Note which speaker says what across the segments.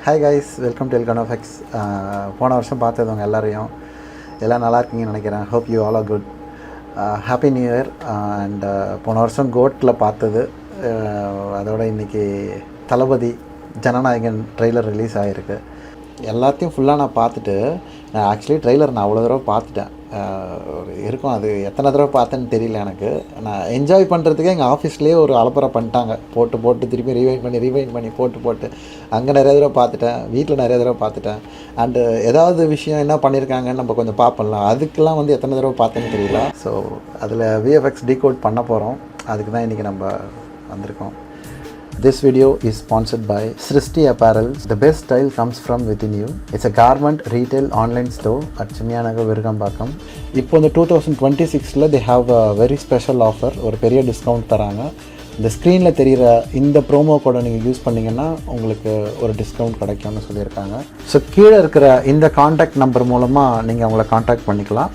Speaker 1: Hi guys, welcome to எல்கன் of X. போன வருஷம் பார்த்தவங்க எல்லாம் நல்லா இருக்கீங்கன்னு நினைக்கிறேன். Hope you all are good. Happy new year. And போன வருஷம் கோட்டில் பார்த்தது, அதோட இன்றைக்கி தளபதி ஜனநாயகன் ட்ரெய்லர் ரிலீஸ் ஆகிருக்கு. எல்லாத்தையும் ஃபுல்லாக நான் பார்த்துட்டு, நான் ஆக்சுவலி ட்ரெய்லர் நான் அவ்வளோ தடவை பார்த்துட்டேன். இருக்கும், அது எத்தனை தடவை பார்த்தேன்னு தெரியல எனக்கு. நான் என்ஜாய் பண்ணுறதுக்கே எங்கள் ஆஃபீஸ்லேயே ஒரு அலப்பறை பண்ணிட்டாங்க. போட்டு திருப்பி ரீவைண்ட் பண்ணி போட்டு அங்கே நிறைய தடவை பார்த்துட்டேன், வீட்டில் நிறைய தடவை பார்த்துட்டேன். அண்டு ஏதாவது விஷயம் என்ன பண்ணியிருக்காங்கன்னு நம்ம கொஞ்சம் பார்ப்போம்ல, அதுக்கெல்லாம் வந்து எத்தனை தடவை பார்த்தேன்னு தெரியல. ஸோ அதில் விஎஃப்எக்ஸ் டீகோட் பண்ண போகிறோம். அதுக்கு தான் இன்றைக்கி நம்ம வந்திருக்கோம். This video is sponsored by Srishti Apparels. The best style comes from within you. It's a garment retail online store at Chimiyanagar, Virugambakam. இப்போ இந்த 2026ல they have a very special offer. ஒரு பெரிய டிஸ்கவுண்ட் தராங்க. இந்த ஸ்க்ரீனில் தெரிகிற இந்த ப்ரோமோ கோடை நீங்கள் யூஸ் பண்ணிங்கன்னா உங்களுக்கு ஒரு டிஸ்கவுண்ட் கிடைக்கும்னு சொல்லியிருக்காங்க. ஸோ கீழே இருக்கிற இந்த காண்டாக்ட் நம்பர் மூலமாக நீங்கள் அவங்கள காண்டாக்ட் பண்ணிக்கலாம்.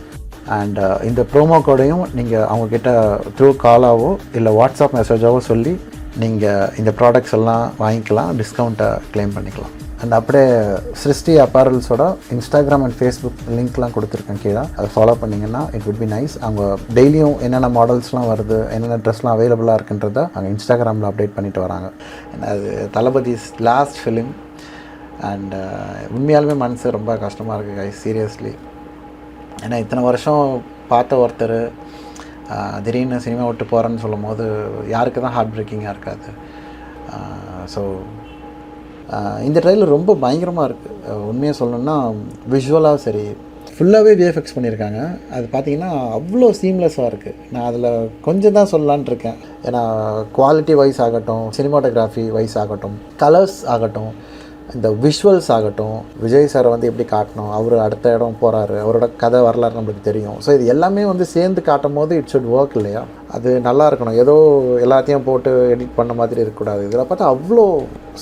Speaker 1: அண்ட் இந்த ப்ரோமோ கோடையும் நீங்கள் அவங்கக்கிட்ட த்ரூ காலாவோ இல்லை வாட்ஸ்அப் மெசேஜாவோ சொல்லி நீங்கள் இந்த ப்ராடக்ட்ஸ் எல்லாம் வாங்கிக்கலாம், டிஸ்கவுண்ட்டை க்ளைம் பண்ணிக்கலாம். அண்ட் அப்படியே சிருஷ்டி அப்பேரல்ஸோட இன்ஸ்டாகிராம் அண்ட் ஃபேஸ்புக் லிங்க்லாம் கொடுத்துருக்கேன் கீழே. அதை ஃபாலோ பண்ணிங்கன்னா இட் வுட் பி நைஸ். அவங்க டெய்லியும் என்னென்ன மாடல்ஸ்லாம் வருது, என்னென்ன ட்ரெஸ்லாம் அவைலபிளாக இருக்குன்றதை அவங்க இன்ஸ்டாகிராமில் அப்டேட் பண்ணிட்டு வராங்க. அது தளபதிஸ் லாஸ்ட் ஃபிலிம். அண்ட் உண்மையாலுமே மனசு ரொம்ப கஷ்டமாக இருக்குது கைஸ், சீரியஸ்லி. ஏன்னா இத்தனை வருஷம் பார்த்த ஒருத்தர் திடீர்னு சினிமா விட்டு போகிறேன்னு சொல்லும் போது யாருக்கு தான் ஹார்ட் பிரேக்கிங்காக இருக்காது. ஸோ இந்த ட்ரெயிலர் ரொம்ப பயங்கரமாக இருக்குது. உண்மையாக சொல்லணுன்னா விஷுவலாக சரி, ஃபுல்லாகவே விஎஃப்எக்ஸ் பண்ணியிருக்காங்க. அது பார்த்திங்கன்னா அவ்வளோ சீம்லெஸ்ஸாக இருக்குது. நான் அதில் கொஞ்சம் தான் சொல்லலான் இருக்கேன். ஏன்னா குவாலிட்டி வைஸ் ஆகட்டும், சினிமாட்டோகிராஃபி வைஸ் ஆகட்டும், கலர்ஸ் ஆகட்டும், இந்த விஷுவல்ஸ் ஆகட்டும், விஜய் சாரை வந்து எப்படி காட்டணும், அவர் அடுத்த இடம் போகிறாரு, அவரோட கதை வரலாறு நம்மளுக்கு தெரியும். ஸோ இது எல்லாமே வந்து சேர்ந்து காட்டும் போது இட் ஷுட் ஒர்க் இல்லையா? அது நல்லா இருக்கணும். ஏதோ எல்லாத்தையும் போட்டு எடிட் பண்ண மாதிரி இருக்கக்கூடாது. இதில் பார்த்தா அவ்வளோ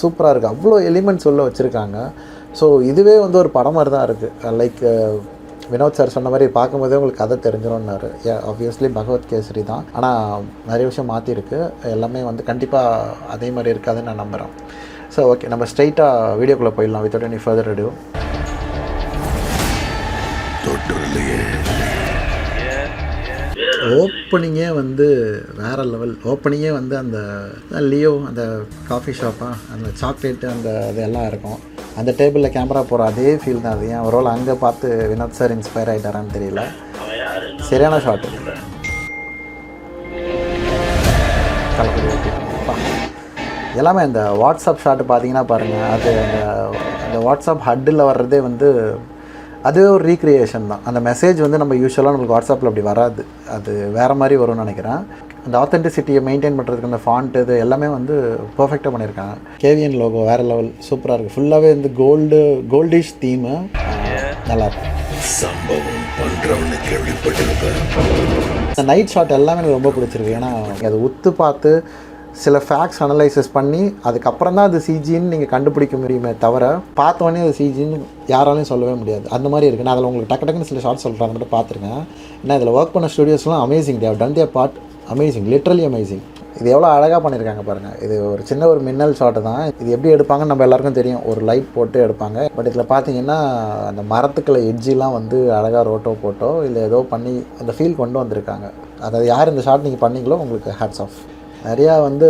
Speaker 1: சூப்பராக இருக்குது, அவ்வளோ எலிமெண்ட்ஸ் உள்ள வச்சுருக்காங்க. ஸோ இதுவே வந்து ஒரு படம் மாதிரி தான் இருக்குது. லைக் வினோத் சார் சொன்ன மாதிரி பார்க்கும்போதே உங்களுக்கு கதை தெரிஞ்சிடும்னாரு. ஆப்வியஸ்லி பகவத் கேசரி தான், ஆனால் நிறைய விஷயம் மாற்றிருக்கு. எல்லாமே வந்து கண்டிப்பாக அதே மாதிரி இருக்காதுன்னு நான் நம்புகிறேன். ஸோ ஓகே, நம்ம ஸ்ட்ரைட்டாக வீடியோக்குள்ளே போயிடலாம் வித்தவுட் எனி ஃபர்தர் அடியூ. ஓப்பனிங்கே வந்து வேறு லெவல். ஓப்பனிங்கே வந்து அந்த லியோ அந்த காஃபி ஷாப்பாக அந்த சாக்லேட்டு அந்த இதெல்லாம் இருக்கும். அந்த டேபிளில் கேமரா போகிற அதே ஃபீல் தான் அது. ஏன் ஒரு ரோல் அங்கே பார்த்து வினோத் சார் இன்ஸ்பயர் ஆகிட்டாரான்னு தெரியல. சரியான ஷாட். எல்லாமே அந்த வாட்ஸ்அப் ஷாட்டு பார்த்தீங்கன்னா பாருங்கள், அது அந்த வாட்ஸ்அப் ஹட்டில் வர்றதே வந்து அதுவே ஒரு ரீக்ரியேஷன் தான். அந்த மெசேஜ் வந்து நம்ம யூஸ்வலாக நம்மளுக்கு வாட்ஸ்அப்பில் அப்படி வராது, அது வேறு மாதிரி வரும்னு நினைக்கிறேன். அந்த ஆத்தென்டிசிட்டியை மெயின்டைன் பண்ணுறதுக்கு அந்த ஃபாண்ட் இது எல்லாமே வந்து பர்ஃபெக்டாக பண்ணியிருக்காங்க. கேவிஎன் லோகோ வேறு லெவல், சூப்பராக இருக்குது. ஃபுல்லாகவே வந்து கோல்டிஷ் தீமு நல்லாயிருக்கும். இந்த நைட் ஷாட் எல்லாமே எனக்கு ரொம்ப பிடிச்சிருக்கு. ஏன்னா அதை உத்து பார்த்து சில ஃபேக்ட்ஸ் அனலைசிஸ் பண்ணி அதுக்கப்புறம் தான் அது சிஜின்னு நீங்கள் கண்டுபிடிக்க முடியுமே தவிர பார்த்தோன்னே அது சிஜின்னு யாராலையும் சொல்லவே முடியாது. அந்த மாதிரி இருக்குது. நான் அதில் உங்களுக்கு டக்குன்னு சில ஷார்ட் சொல்கிறாங்க மட்டும் பார்த்துருக்கேன். ஏன்னா இதில் ஒர்க் பண்ண ஸ்டுடியோஸ்லாம் amazing. They've done their part amazing, literally amazing. இது எவ்வளோ அழகாக பண்ணியிருக்காங்க பாருங்கள். இது ஒரு சின்ன ஒரு மின்னல் ஷாட்டு தான். இது எப்படி எடுப்பாங்கன்னு நம்ம எல்லாருக்கும் தெரியும், ஒரு லைட் போட்டு எடுப்பாங்க. பட் இதில் பார்த்தீங்கன்னா அந்த மரத்துக்களை எட்ஜிலாம் வந்து அழகாக ரோட்டோ போட்டோ இல்லை ஏதோ பண்ணி அந்த ஃபீல் கொண்டு வந்திருக்காங்க. அதாவது யார் இந்த ஷாட் நீங்கள் பண்ணீங்களோ உங்களுக்கு ஹேட்ஸ் ஆஃப். நிறையா வந்து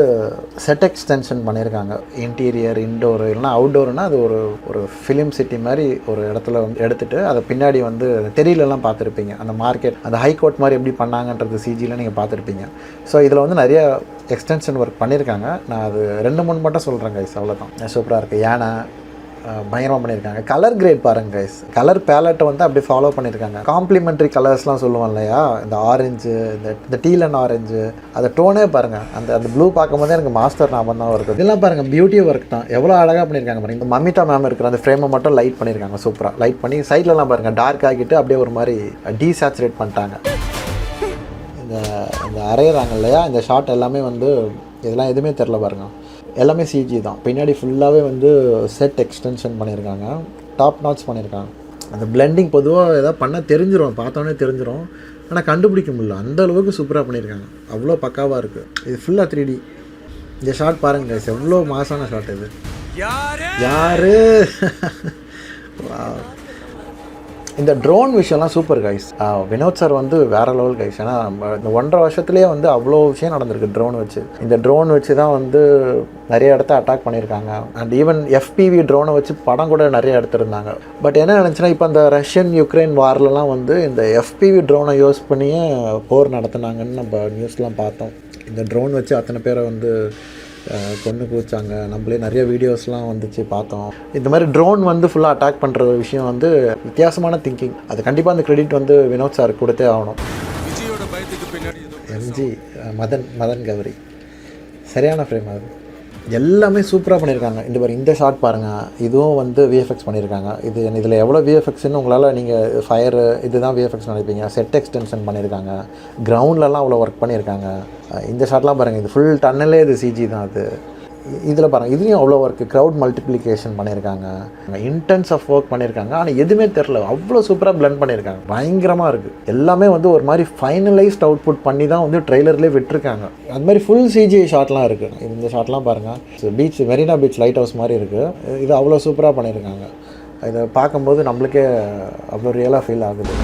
Speaker 1: செட் எக்ஸ்டென்ஷன் பண்ணியிருக்காங்க. இன்டீரியர், இன்டோரு இல்லைனா அவுட்டோர்னால் அது ஒரு ஃபிலிம் சிட்டி மாதிரி ஒரு இடத்துல வந்து எடுத்துகிட்டு அதை பின்னாடி வந்து தெரியலலாம் பார்த்துருப்பீங்க. அந்த மார்க்கெட், அந்த ஹைகோர்ட் மாதிரி எப்படி பண்ணாங்கன்றது சிஜியில் நீங்கள் பார்த்துருப்பீங்க. ஸோ இதில் வந்து நிறைய எக்ஸ்டென்ஷன் ஒர்க் பண்ணியிருக்காங்க. நான் அது 2-3 மட்டும் சொல்கிறேன் கைஸ், அவ்வளோதான். சூப்பராக இருக்குது. யானை பயங்கரமாக பண்ணியிருக்காங்க. கலர் கிரேட் பாருங்கள் கைஸ், கலர் பேலட்டை வந்து அப்படியே ஃபாலோ பண்ணியிருக்காங்க. காம்ப்ளிமெண்ட்ரி கலர்ஸ்லாம் சொல்லுவோம் இல்லையா, இந்த ஆரஞ்சு, இந்த டீல் அண்ட் ஆரஞ்சு, அந்த டோனே பாருங்கள். அந்த ப்ளூ பார்க்கும்போதே எனக்கு மாஸ்டர் ஞாபகம் தான் இருக்குது. இதெல்லாம் பாருங்கள், பியூட்டி ஒர்க் தான். எவ்வளோ அழகாக பண்ணியிருக்காங்க பாருங்கள். இந்த மம்மிதா மேம் இருக்கிற அந்த ஃப்ரேமை மட்டும் லைட் பண்ணியிருக்காங்க சூப்பராக. லைட் பண்ணி சைட்லலாம் பாருங்கள் டார்க் ஆகிட்டு அப்படியே ஒரு மாதிரி டீசேச்சுரேட் பண்ணிட்டாங்க. இந்த அரைகிறாங்க இல்லையா, இந்த ஷாட் எல்லாமே வந்து இதெல்லாம் எதுவுமே தெரில பாருங்கள். எல்லாமே சிஜி தான். பின்னாடி ஃபுல்லாகவே வந்து செட் எக்ஸ்டென்ஷன் பண்ணியிருக்காங்க. டாப் நாட்ச் பண்ணியிருக்காங்க. அந்த பிளெண்டிங் பொதுவாக எதாவது பண்ணால் தெரிஞ்சிடும், பார்த்தோன்னே தெரிஞ்சிடும். ஆனால் கண்டுபிடிக்க முடியல, அந்த அளவுக்கு சூப்பராக பண்ணியிருக்காங்க. அவ்வளோ பக்காவாக இருக்குது. இது ஃபுல்லாக 3D. இந்த ஷாட் பாருங்கள், எவ்வளோ மாசான ஷாட் இது. யாரு இந்த ட்ரோன் விஷயம்லாம் சூப்பர் கைஸ். வினோத் சார் வந்து வேறு லெவல் கைஸ். ஏன்னா இந்த 1.5 வருஷத்துலேயே வந்து அவ்வளோ விஷயம் நடந்திருக்கு ட்ரோன் வச்சு. இந்த ட்ரோன் வச்சு தான் வந்து நிறைய இடத்த அட்டாக் பண்ணியிருக்காங்க. அண்ட் ஈவன் FPV ட்ரோனை வச்சு படம் கூட நிறைய எடுத்திருந்தாங்க. பட் என்ன நினச்சுன்னா இப்போ இந்த ரஷ்யன் யுக்ரைன் வார்லலாம் வந்து இந்த FPV ட்ரோனை யூஸ் பண்ணியே போர் நடத்துனாங்கன்னு நம்ம நியூஸ்லாம் பார்த்தோம். இந்த ட்ரோன் வச்சு அத்தனை பேரை வந்து கொண்டு குதிச்சாங்க. நம்மளே நிறைய வீடியோஸ்லாம் வந்துச்சு பார்த்தோம். இந்த மாதிரி ட்ரோன் வந்து ஃபுல்லாக அட்டாக் பண்ணுற விஷயம் வந்து வித்தியாசமான திங்கிங். அது கண்டிப்பாக அந்த கிரெடிட் வந்து வினோத் சார் கொடுத்தே ஆகணும். MG மதன் கௌரி சரியான ஃப்ரேம். அது எல்லாமே சூப்பராக பண்ணியிருக்காங்க. இந்த ஷாட் பாருங்கள், இதுவும் வந்து VFX பண்ணியிருக்காங்க. இதில் எவ்வளோ VFXன்னு உங்களால் நீங்கள் ஃபயரு இதுதான் VFX நினைப்பீங்க. செட் எக்ஸ்டென்ஷன் பண்ணியிருக்காங்க, கிரவுண்ட்லலாம் அவ்வளோ ஒர்க் பண்ணியிருக்காங்க. இந்த ஷாட்லாம் பாருங்கள், இது ஃபுல் டன்னலே இது CG தான். இதில் பாருங்கள், இதுலேயும் அவ்வளோ ஒர்க்கு, க்ரௌட் மல்டிப்ளிகேஷன் பண்ணியிருக்காங்க, இன்டென்ஸ் ஆஃப் ஒர்க் பண்ணியிருக்காங்க. ஆனால் எதுவுமே தெரில, அவ்வளோ சூப்பராக பிளெண்ட் பண்ணியிருக்காங்க. பயங்கரமாக இருக்குது. எல்லாமே வந்து ஒரு மாதிரி ஃபைனலைஸ்ட் அவுட்புட் பண்ணி தான் வந்து ட்ரெய்லர்லேயே விட்டுருக்காங்க. அது மாதிரி ஃபுல் CGI ஷாட்லாம் இருக்குது. இந்த ஷாட்லாம் பாருங்கள், beach Marina beach light house மாதிரி இருக்குது. இது அவ்வளோ சூப்பராக பண்ணியிருக்காங்க. இதை பார்க்கும்போது நம்மளுக்கே அவ்வளோ ரியலாக ஃபீல் ஆகுது.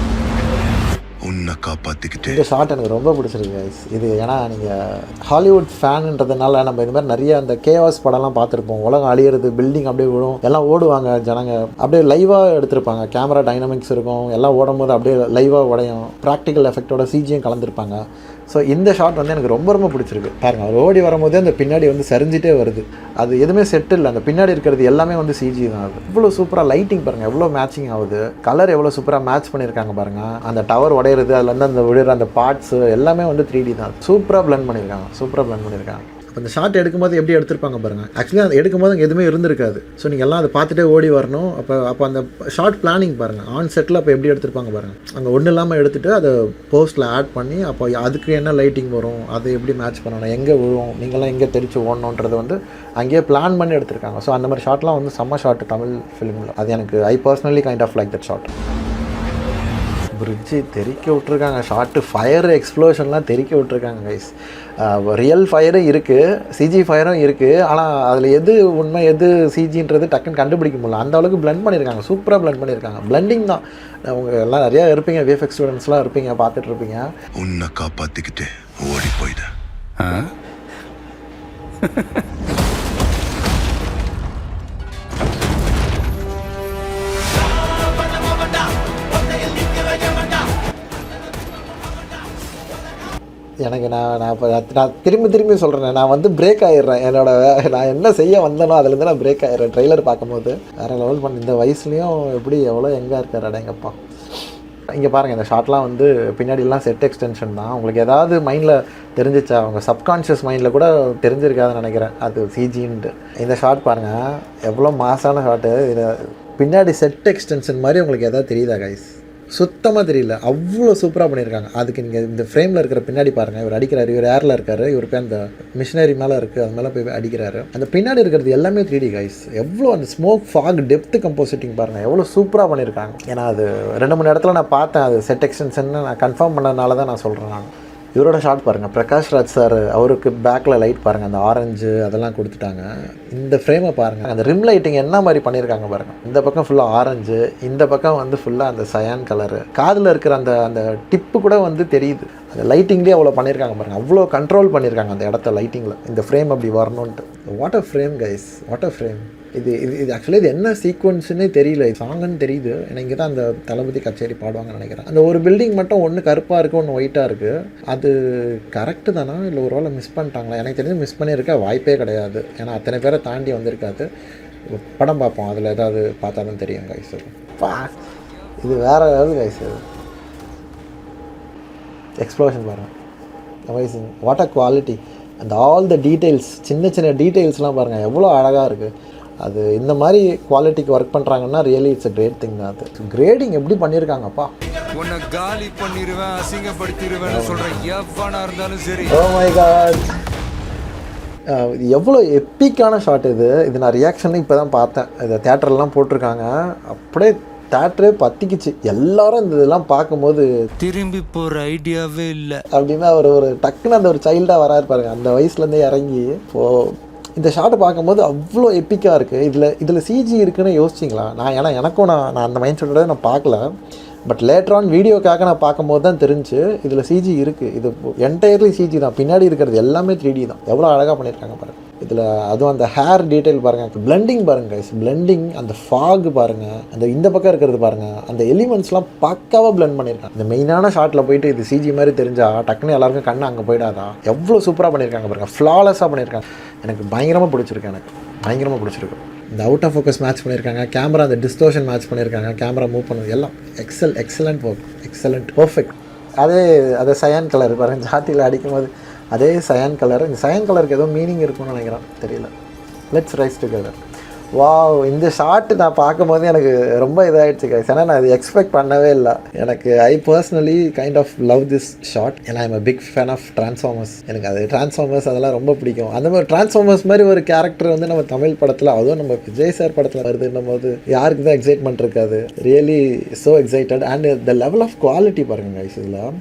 Speaker 1: இந்த ஷாட் எனக்கு ரொம்ப பிடிச்சிருக்கு கைஸ். இது ஏன்னா நீங்கள் ஹாலிவுட் ஃபேனுன்றதுனால நம்ம இந்த மாதிரி நிறைய அந்த கேவாஸ் படம்லாம் பார்த்துருப்போம். உலகம் அழியிறது, பில்டிங் அப்படியே விழும், எல்லாம் ஓடுவாங்க ஜனங்க, அப்படியே லைவாக எடுத்திருப்பாங்க. கேமரா டைனமிக்ஸ் இருக்கும், எல்லாம் ஓடும்போது அப்படியே லைவாக உடையும், ப்ராக்டிக்கல் எஃபெக்டோட CGயும் கலந்துருப்பாங்க. ஸோ இந்த ஷாட் வந்து எனக்கு ரொம்ப ரொம்ப பிடிச்சிருக்கு. பாருங்கள், அவர் ஓடி வரும்போதே அந்த பின்னாடி வந்து சரிஞ்சிட்டே வருது. அது எதுவுமே செட் இல்லை, அந்த பின்னாடி இருக்கிறது எல்லாமே வந்து CG தான். அது இவ்வளோ சூப்பராக லைட்டிங் பாருங்கள், எவ்வளோ மேட்சிங் ஆகுது, கலர் எவ்வளோ சூப்பராக மேட்ச் பண்ணியிருக்காங்க பாருங்கள். அந்த டவர் உடையிறது, அதுலேருந்து அந்த விழுற அந்த பார்ட்ஸு எல்லாமே வந்து 3D தான். சூப்பராக பிளெண்ட் பண்ணியிருக்காங்க. அப்போ இந்த ஷாட் எடுக்கும்போது எப்படி எடுத்திருப்பாங்க பாருங்கள். ஆக்சுவலி அது எடுக்கும்போது அங்கே எதுவுமே இருந்திருக்காது. ஸோ நீங்கள் எல்லாம் அதை பார்த்துட்டே ஓடி வரணும். அப்போ அந்த ஷார்ட் பிளானிங் பாருங்கள், ஆன் செட்டில் அப்போ எப்படி எடுத்திருப்பாங்க பாருங்கள். அங்கே ஒன்றும் இல்லாமல் எடுத்துகிட்டு அதை போஸ்ட்டில் ஆட் பண்ணி அப்போ அதுக்கு என்ன லைட்டிங் வரும், அதை எப்படி மேட்ச் பண்ணணும், எங்கே விழுவும், நீங்களாம் எங்கே தெரிச்சு ஓடணுன்றது வந்து அங்கேயே பிளான் பண்ணி எடுத்திருக்காங்க. ஸோ அந்த மாதிரி ஷாட்லாம் வந்து செம்ம ஷாட் தமிழ் ஃபிலிமில். அது எனக்கு personally kind of like that shot. Bridge தெறிக்க விட்ருக்காங்க, ஷார்ட்டு ஃபயர் எக்ஸ்ப்ளோஷன்லாம் தெறிக்க விட்ருக்காங்க கைஸ். ரியல் ஃபயரும் இருக்குது, CG ஃபயரும் இருக்குது. ஆனால் அதில் எது உண்மை எது CGன்றது டக்குன்னு கண்டுபிடிக்க முடியல. அந்த அளவுக்கு பிளெண்ட் பண்ணியிருக்காங்க, சூப்பராக பிளெண்ட் பண்ணியிருக்காங்க. பிளெண்டிங் தான். அவங்க எல்லாம் நிறையா இருப்பீங்க, VFX ஸ்டூடெண்ட்ஸ்லாம் இருப்பீங்க, பார்த்துட்டு இருப்பீங்க.
Speaker 2: உன்னை காப்பாற்றிக்கிட்டு ஓடி போயிட
Speaker 1: எனக்கு நான் திரும்பி சொல்கிறேன், நான் வந்து பிரேக் ஆகிடுறேன். நான் என்ன செய்ய வந்தேனோ அதுலேருந்து நான் பிரேக் ஆகிடுறேன். ட்ரெய்லர் பார்க்கும்போது வேறு லெவல் பண்ணி, இந்த வயசுலேயும் எப்படி எவ்வளோ எங்கே இருக்கார் அடேங்கப்பா. இங்கே பாருங்கள், இந்த ஷாட்லாம் வந்து பின்னாடிலாம் செட் எக்ஸ்டென்ஷன் தான். உங்களுக்கு ஏதாவது மைண்டில் தெரிஞ்சிச்சா? அவங்க சப்கான்ஷியஸ் மைண்டில் கூட தெரிஞ்சிருக்காதுன்னு நினைக்கிறேன் அது CGன்ட்டு. இந்த ஷாட் பாருங்கள், எவ்வளோ மாசான ஷாட்டு. இதை பின்னாடி செட் எக்ஸ்டென்ஷன் மாதிரி உங்களுக்கு எதாவது தெரியுதா கைஸ்? சுத்தமாக தெரியல, அவ்வளோ சூப்பராக பண்ணியிருக்காங்க. அதுக்கு நீங்கள் இந்த ஃப்ரேமில் இருக்கிற பின்னாடி பாருங்கள், இவர் அடிக்கிறாரு, இவர் ஏரில் இருக்கார், இவருக்கு அந்த மிஷினரி மேலே இருக்குது, அது மேலே போய் அடிக்கிறாரு. அந்த பின்னாடி இருக்கிறது எல்லாமே 3D கைஸ். எவ்வளோ அந்த ஸ்மோக் ஃபாக் டெப்த்து கம்போசிட்டிங் பாருங்கள், எவ்வளோ சூப்பராக பண்ணியிருக்காங்க. ஏன்னா அது 2-3 இடத்துல நான் பார்த்தேன், அது செட் எக்ஸ்டென்ஷன் நான் கன்ஃபார்ம் பண்ணதுனால தான் நான் சொல்கிறேன். நான் இவரோட ஷாட் பாருங்கள், பிரகாஷ் ராஜ் சார், அவருக்கு பேக்கில் லைட் பாருங்கள், அந்த ஆரஞ்சு அதெல்லாம் கொடுத்துட்டாங்க. இந்த ஃப்ரேமை பாருங்கள், அந்த ரிம் லைட்டிங் என்ன மாதிரி பண்ணியிருக்காங்க பாருங்கள். இந்த பக்கம் ஃபுல்லாக ஆரஞ்சு, இந்த பக்கம் வந்து ஃபுல்லாக அந்த சயான் கலரு, காதில் இருக்கிற அந்த டிப்பு கூட வந்து தெரியுது. அந்த லைட்டிங்லேயே அவ்வளோ பண்ணியிருக்காங்க பாருங்கள், அவ்வளோ கண்ட்ரோல் பண்ணியிருக்காங்க அந்த இடத்த லைட்டிங்கில். இந்த ஃப்ரேம் அப்படி வரணுன்ட்டு. What a frame guys, what a frame. இது ஆக்சுவலி இது என்ன சீக்வன்ஸுன்னே தெரியல, சாங்குன்னு தெரியுது. ஏன்னா இங்கே தான் அந்த தளபதி கச்சேரி பாடுவாங்கன்னு நினைக்கிறேன். அந்த ஒரு பில்டிங் மட்டும் ஒன்று கருப்பாக இருக்குது, ஒன்று ஒயிட்டாக இருக்குது. அது கரெக்டு தானா இல்லை ஒரு வேளை மிஸ் பண்ணிட்டாங்களா? எனக்கு தெரிஞ்சு மிஸ் பண்ணியிருக்க வாய்ப்பே கிடையாது. ஏன்னா அத்தனை பேரை தாண்டி வந்திருக்காது. படம் பார்ப்போம், அதில் ஏதாவது பார்த்தா தான் தெரியும் கைஸ். இது வேறு ஏதாவது கைஸ். எக்ஸ்ப்ளோஷன் பாருங்கள், அமேசிங், வாட் அ குவாலிட்டி. அந்த ஆல் த டீட்டெயில்ஸ், சின்ன சின்ன டீட்டெயில்ஸ்லாம் பாருங்கள், எவ்வளோ அழகாக இருக்குது. அது இந்த மாதிரி குவாலிட்டிக்கு ஒர்க் பண்ணுறாங்கன்னா really it's a great thing தான். அது கிரேடிங் எப்படி பண்ணியிருக்காங்கப்பா.
Speaker 3: உன்னை காலி பண்ணிடுவேன், அசிங்கப்படுத்திடுவேன்னு சொல்கிறேன் எவ்வளோ இருந்தாலும் சரி.
Speaker 1: ஓ மை காட், எவ்வளோ எப்பிக்கான ஷாட் இது நான் ரியாக்ஷன் இப்போ தான் பார்த்தேன். இதை தியேட்டர்லாம் போட்டிருக்காங்க, அப்படியே தேட்டரே பற்றிக்குச்சு. எல்லாரும் இந்த இதெல்லாம் பார்க்கும்போது
Speaker 3: திரும்பி போகிற ஐடியாவே இல்லை
Speaker 1: அப்படின்னா ஒரு டக்குன்னு அந்த ஒரு சைல்டாக வராரு பாருங்க, அந்த வயசுலேருந்தே இறங்கி. இந்த ஷாட்டை பார்க்கும்போது அவ்வளோ எப்பிக்காக இருக்குது. இதில் சிஜி இருக்குன்னு யோசிச்சிங்களா? எனக்கும் நான் அந்த மைண்ட் செட்டோட நான் பார்க்கல. பட் லேட்டர் ஆன் வீடியோக்காக நான் பார்க்கும்போது தான் தெரிஞ்சு இதில் சிஜி இருக்குது. இது என்டையர்லி சிஜி தான். பின்னாடி இருக்கிறது எல்லாமே 3D தான். எவ்வளோ அழகாக பண்ணியிருக்காங்க பாருங்கள். இதில் அதுவும் அந்த ஹேர் டீட்டெயில் பாருங்கள், பிளெண்டிங் பாருங்கள் கைஸ், பிளெண்டிங், அந்த ஃபாக் பாருங்கள், இந்த பக்கம் இருக்கிறது பாருங்கள், அந்த எலிமெண்ட்ஸ்லாம் பக்காவாக பிளெண்ட் பண்ணியிருக்காங்க. இந்த மெயினான ஷாட்டில் போயிட்டு இது சிஜி மாதிரி தெரிஞ்சால் டக்குன்னு எல்லாருக்கும் கண்ணு அங்கே போயிடாதா? எவ்வளோ சூப்பராக பண்ணியிருக்காங்க பாருங்கள், ஃப்ளாலெஸ்ஸாக பண்ணியிருக்காங்க. எனக்கு பயங்கரமாக பிடிச்சிருக்கு. இந்த அவுட் ஆஃப் ஃபோக்கஸ் மேட்ச் பண்ணியிருக்காங்க, கேமரா அந்த டிஸ்டோஷன் மேட்ச் பண்ணியிருக்காங்க, கேமரா மூவ் பண்ணது எல்லாம் எக்ஸலண்ட் ஒர்க், எக்ஸலண்ட் பர்ஃபெக்ட். அதே சயான் கலர் பாருங்கள், ஜாட்டியில் அடிக்கும்போது அதே சயான் கலர். இந்த சயான் கலருக்கு ஏதோ மீனிங் இருக்கும்னு நினைக்கிறேன், தெரியல. Let's rice together. வாவ், இந்த ஷாட்டு நான் பார்க்கும்போது எனக்கு ரொம்ப இதாகிடுச்சு கைஸ். ஏன்னா நான் இது எக்ஸ்பெக்ட் பண்ணவே இல்லை. எனக்கு I personally kind of love this shot. ஏன்னா I'm a big fan of Transformers. எனக்கு அது டிரான்ஸ்ஃபார்மர்ஸ் அதெல்லாம் ரொம்ப பிடிக்கும். அந்த மாதிரி டிரான்ஸ்ஃபார்மர்ஸ் மாதிரி ஒரு கேரக்டர் வந்து நம்ம தமிழ் படத்தில், அதுவும் நம்ம விஜய் சார் படத்தில் வருதுன்னும் போது யாருக்கு தான் எக்ஸைட்மெண்ட் இருக்காது? Really so excited. And the level of quality பாருங்கள் கைஸ் இதில்.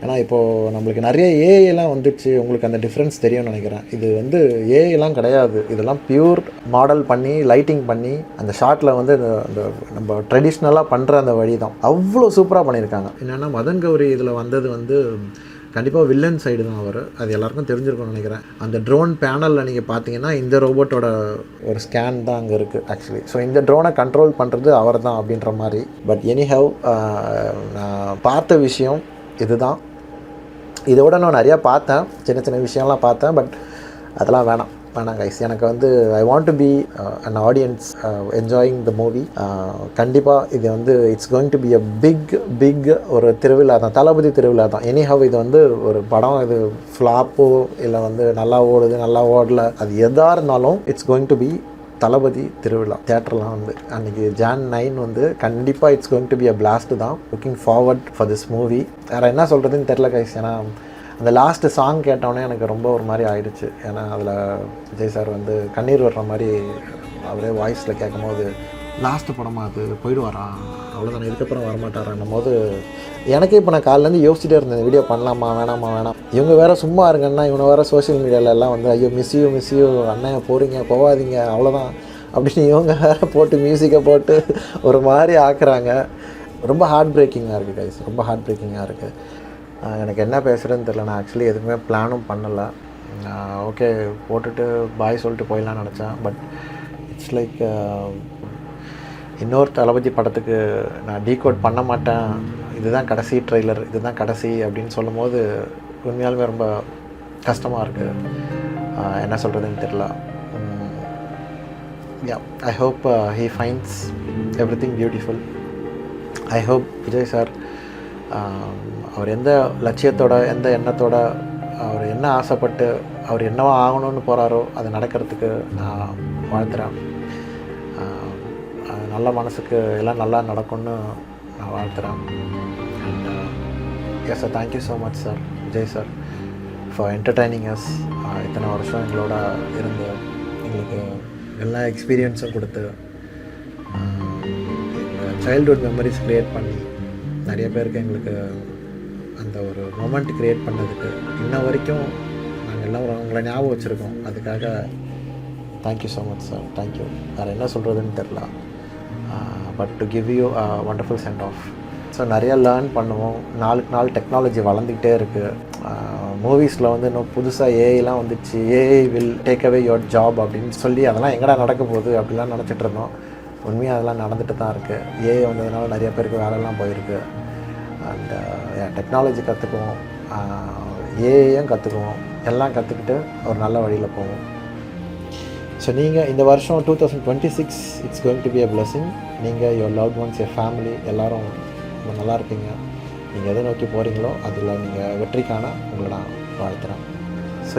Speaker 1: ஏன்னா இப்போது நம்மளுக்கு நிறைய ஏஐலாம் வந்துடுச்சு, உங்களுக்கு அந்த டிஃப்ரென்ஸ் தெரியும்னு நினைக்கிறேன். இது வந்து ஏஐலாம் கிடையாது, இதெல்லாம் பியூர் மாடல் பண்ணி லைட்டிங் பண்ணி அந்த ஷாட்டில் வந்து இந்த நம்ம ட்ரெடிஷ்னலாக பண்ணுற அந்த வழி தான் அவ்வளோ சூப்பராக பண்ணியிருக்காங்க. என்னென்னா மதன் கௌரி இதில் வந்தது வந்து கண்டிப்பாக வில்லன் சைடு தான் அவர், அது எல்லாருக்கும் தெரிஞ்சிருக்கும்னு நினைக்கிறேன். அந்த ட்ரோன் பேனலில் நீங்கள் பார்த்தீங்கன்னா இந்த ரோபோட்டோட ஒரு ஸ்கேன் தான் அங்கே இருக்குது ஆக்சுவலி. ஸோ இந்த ட்ரோனை கண்ட்ரோல் பண்ணுறது அவர் தான் அப்படின்ற மாதிரி. பட் எனிஹவ் நான் பார்த்த விஷயம் இதுதான். இதோட நான் நிறையா பார்த்தேன், சின்ன விஷயம்லாம் பார்த்தேன். பட் அதெல்லாம் வேணாம் கைஸ். எனக்கு வந்து I want to be an audience enjoying the movie. கண்டிப்பாக இது வந்து it's going to be a big ஒரு திருவிழா தான், தளபதி திருவிழா தான். எனிஹவ் இது வந்து ஒரு படம், இது ஃப்ளாப்போ இல்லை வந்து நல்லா ஓடுது நல்லா ஓடல, அது எதாக இருந்தாலும் it's going to be Thalapathy திருவிழா. தியேட்டர்லாம் வந்து அன்றைக்கி Jan 9 வந்து கண்டிப்பாக it's going to be a blast தான். Looking forward for this movie. வேறு என்ன சொல்கிறதுன்னு தெரில கைஸ். ஏன்னா அந்த லாஸ்ட்டு சாங் கேட்டோன்னே எனக்கு ரொம்ப ஒரு மாதிரி ஆயிடுச்சு. ஏன்னா அதில் விஜய் சார் வந்து கண்ணீர் வர்ற மாதிரி அவரே வாய்ஸில் கேட்கும் போது, லாஸ்ட்டு படமாக அது போயிடுவாரான், அவ்வளோதானே, இதுக்கப்புறம் வரமாட்டாரான்னும் போது எனக்கே இப்போ நான் காலையிலேருந்து யோசிச்சுட்டே இருந்தேன், வீடியோ பண்ணலாமா வேணாம். இவங்க வேறு சும்மா இருங்கன்னா, இவனை வேறு சோஷியல் மீடியாவில் எல்லாம் வந்து ஐயோ மிஸ் யூ அண்ணன் போகிறீங்க போகாதீங்க அவ்வளோதான் அப்படின்னு இவங்க வேறு போட்டு மியூசிக்கை போட்டு ஒரு மாதிரி ஆக்குறாங்க. ரொம்ப ஹார்ட் பிரேக்கிங்காக இருக்குது கைஸ், ரொம்ப ஹார்ட் பிரேக்கிங்காக இருக்குது. எனக்கு என்ன பேசுகிறதுன்னு தெரில. நான் ஆக்சுவலி எதுவுமே பிளானும் பண்ணலை. ஓகே போட்டுட்டு பாய் சொல்லிட்டு போயிடலான்னு நினச்சேன். பட் இட்ஸ் லைக் இன்னொரு தளபதி படத்துக்கு நான் டீகோட் பண்ண மாட்டேன், இதுதான் கடைசி ட்ரெய்லர், இதுதான் கடைசி அப்படின்னு சொல்லும் போது உண்மையாலுமே ரொம்ப கஷ்டமாக இருக்குது. என்ன சொல்கிறதுன்னு தெரில. I hope he finds everything beautiful. I hope Vijay sir அவர் எந்த லட்சியத்தோட எந்த எண்ணத்தோட அவர் என்ன ஆசைப்பட்டு அவர் என்னவா ஆகணும்னு போகிறாரோ அது நடக்கிறதுக்கு நான் வாழ்த்துறேன். நல்ல மனசுக்கு எல்லாம் நல்லா நடக்கும்னு நான் வாழ்த்துறேன். And yes sir, thank you so much sir, Vijay sir, for entertaining us. இத்தனை வருஷம் எங்களோட இருந்து எங்களுக்கு எல்லா எக்ஸ்பீரியன்ஸும் கொடுத்து சைல்ட்ஹுட் மெமரிஸ் க்ரியேட் பண்ணி நிறைய பேருக்கு எங்களுக்கு அந்த ஒரு மொமெண்ட் க்ரியேட் பண்ணதுக்கு இன்ன வரைக்கும் நாங்கள் எல்லாம் உங்களை ஞாபகம் வச்சுருக்கோம். அதுக்காக thank you so much sir, thank you. வேறு என்ன சொல்கிறதுன்னு தெரில. But to give you a wonderful send off. So நிறையா லேர்ன் பண்ணுவோம். நாளுக்கு நாள் டெக்னாலஜி வளர்ந்துக்கிட்டே இருக்குது. மூவிஸில் வந்து இன்னும் புதுசாக ஏஐலாம் வந்துச்சு, AI will take away your job அப்படின்னு சொல்லி அதெல்லாம் எங்கடா நடக்க போகுது அப்படிலாம் நினச்சிட்டு இருந்தோம். உண்மையாக அதெல்லாம் நடந்துட்டு தான் இருக்குது. ஏஐ வந்ததுனால நிறைய பேருக்கு வேலைலாம் போயிருக்கு. அண்ட் டெக்னாலஜி கற்றுக்குவோம், ஏஐயும் கற்றுக்குவோம், எல்லாம் கற்றுக்கிட்டு ஒரு நல்ல வழியில் போவோம். ஸோ நீங்கள் இந்த வருஷம் 2026 it's going to be a blessing. நீங்கள் your loved ones, your family எல்லோரும் நல்லா இருப்பீங்க. நீங்கள் எதை நோக்கி போகிறீங்களோ அதில் நீங்கள் வெற்றிக்கான உங்களை நான் வாழ்த்துறேன். So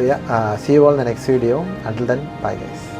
Speaker 1: see you all in the next video. Until then, bye guys.